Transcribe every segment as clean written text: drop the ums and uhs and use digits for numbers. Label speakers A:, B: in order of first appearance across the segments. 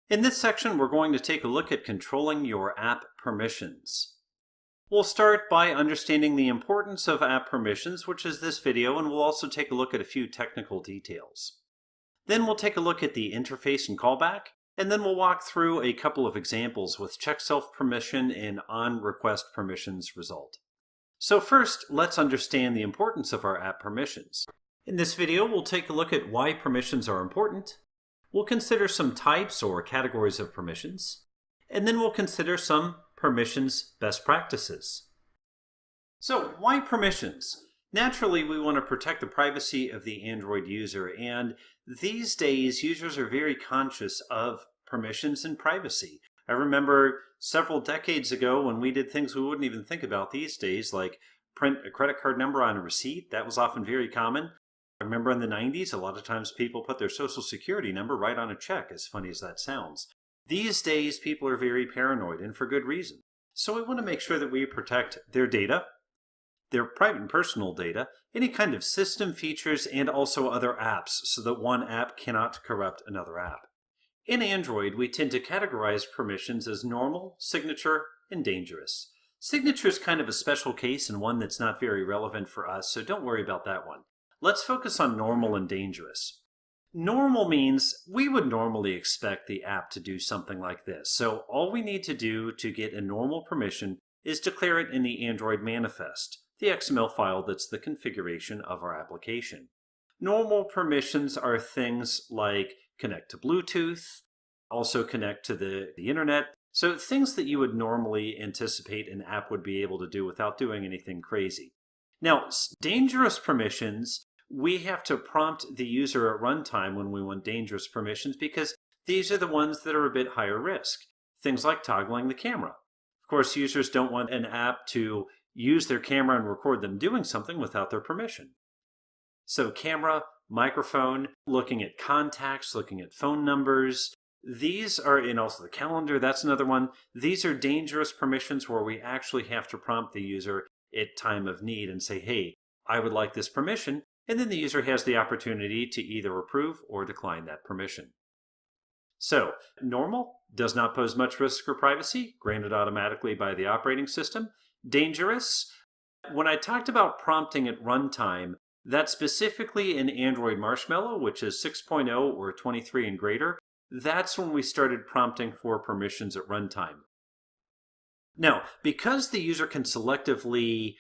A: In this section, we're going to take a look at controlling your app permissions. We'll start by understanding the importance of app permissions, which is this video, and we'll also take a look at a few technical details. Then we'll take a look at the interface and callback, and then we'll walk through a couple of examples with check self permission and on request permissions result. So first, let's understand the importance of our app permissions. In this video, we'll take a look at why permissions are important. We'll consider some types or categories of permissions, and then we'll consider some permissions best practices. So why permissions? Naturally, we want to protect the privacy of the Android user, and these days users are very conscious of permissions and privacy. I remember several decades ago when we did things we wouldn't even think about these days, like print a credit card number on a receipt. That was often very common. I remember in the 90s, a lot of times people put their social security number right on a check, as funny as that sounds. These days, people are very paranoid, and for good reason. So we want to make sure that we protect their data, their private and personal data, any kind of system features, and also other apps, so that one app cannot corrupt another app. In Android, we tend to categorize permissions as normal, signature, and dangerous. Signature is kind of a special case and one that's not very relevant for us, so don't worry about that one. Let's focus on normal and dangerous. Normal means we would normally expect the app to do something like this. So all we need to do to get a normal permission is declare it in the Android manifest, the XML file that's the configuration of our application. Normal permissions are things like connect to Bluetooth, also connect to the internet. So things that you would normally anticipate an app would be able to do without doing anything crazy. Now, dangerous permissions, we have to prompt the user at runtime when we want dangerous permissions because these are the ones that are a bit higher risk. Things like toggling the camera. Of course, users don't want an app to use their camera and record them doing something without their permission. So camera, microphone, looking at contacts, looking at phone numbers, these are, and also the calendar, that's another one. These are dangerous permissions where we actually have to prompt the user at time of need and say, hey, I would like this permission, and then the user has the opportunity to either approve or decline that permission. So, normal does not pose much risk for privacy, granted automatically by the operating system. Dangerous, when I talked about prompting at runtime, that's specifically in Android Marshmallow, which is 6.0 or 23 and greater. That's when we started prompting for permissions at runtime. Now, because the user can selectively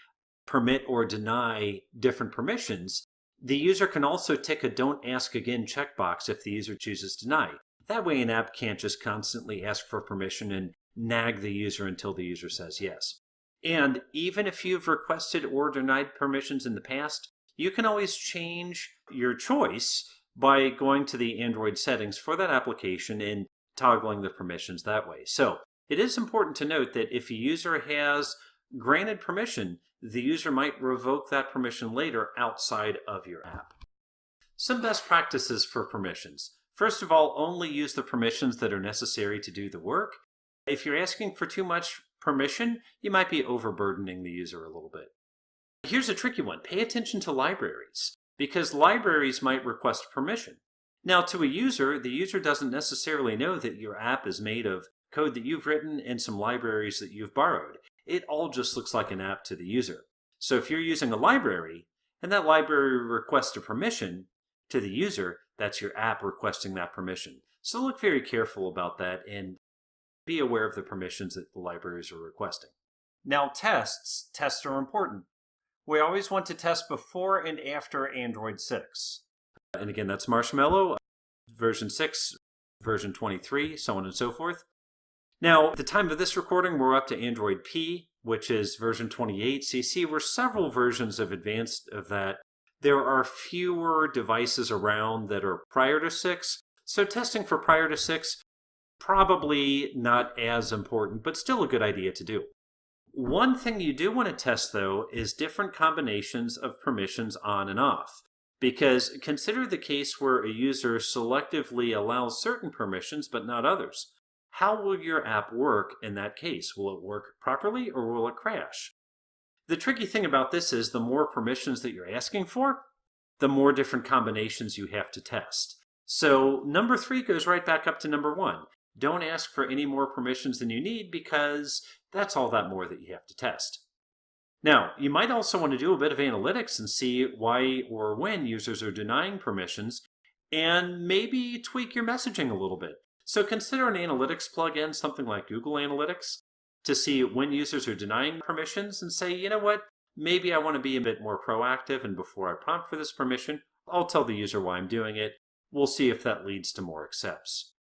A: permit or deny different permissions, the user can also tick a don't ask again checkbox if the user chooses deny. That way an app can't just constantly ask for permission and nag the user until the user says yes. And even if you've requested or denied permissions in the past, you can always change your choice by going to the Android settings for that application and toggling the permissions that way. So it is important to note that if a user has granted permission, the user might revoke that permission later outside of your app. Some best practices for permissions. First of all, only use the permissions that are necessary to do the work. If you're asking for too much permission, you might be overburdening the user a little bit. Here's a tricky one. Pay attention to libraries, because libraries might request permission. Now, to a user, the user doesn't necessarily know that your app is made of code that you've written and some libraries that you've borrowed. It all just looks like an app to the user. So if you're using a library, and that library requests a permission to the user, that's your app requesting that permission. So look very careful about that and be aware of the permissions that the libraries are requesting. Now tests. Tests are important. We always want to test before and after Android 6. And again, that's Marshmallow, version 6, version 23, so on and so forth. Now, at the time of this recording, we're up to Android P, which is version 28. So you see, we're several versions of advanced of that. There are fewer devices around that are prior to 6. So testing for prior to 6, probably not as important, but still a good idea to do. One thing you do want to test, though, is different combinations of permissions on and off. Because consider the case where a user selectively allows certain permissions but not others. How will your app work in that case? Will it work properly or will it crash? The tricky thing about this is the more permissions that you're asking for, the more different combinations you have to test. So number 3 goes right back up to number 1. don't ask for any more permissions than you need because that's all that more that you have to test. Now, you might also want to do a bit of analytics and see why or when users are denying permissions and maybe tweak your messaging a little bit. So consider an analytics plugin, something like Google Analytics, to see when users are denying permissions and say, you know what, maybe I want to be a bit more proactive, and before I prompt for this permission, I'll tell the user why I'm doing it. We'll see if that leads to more accepts.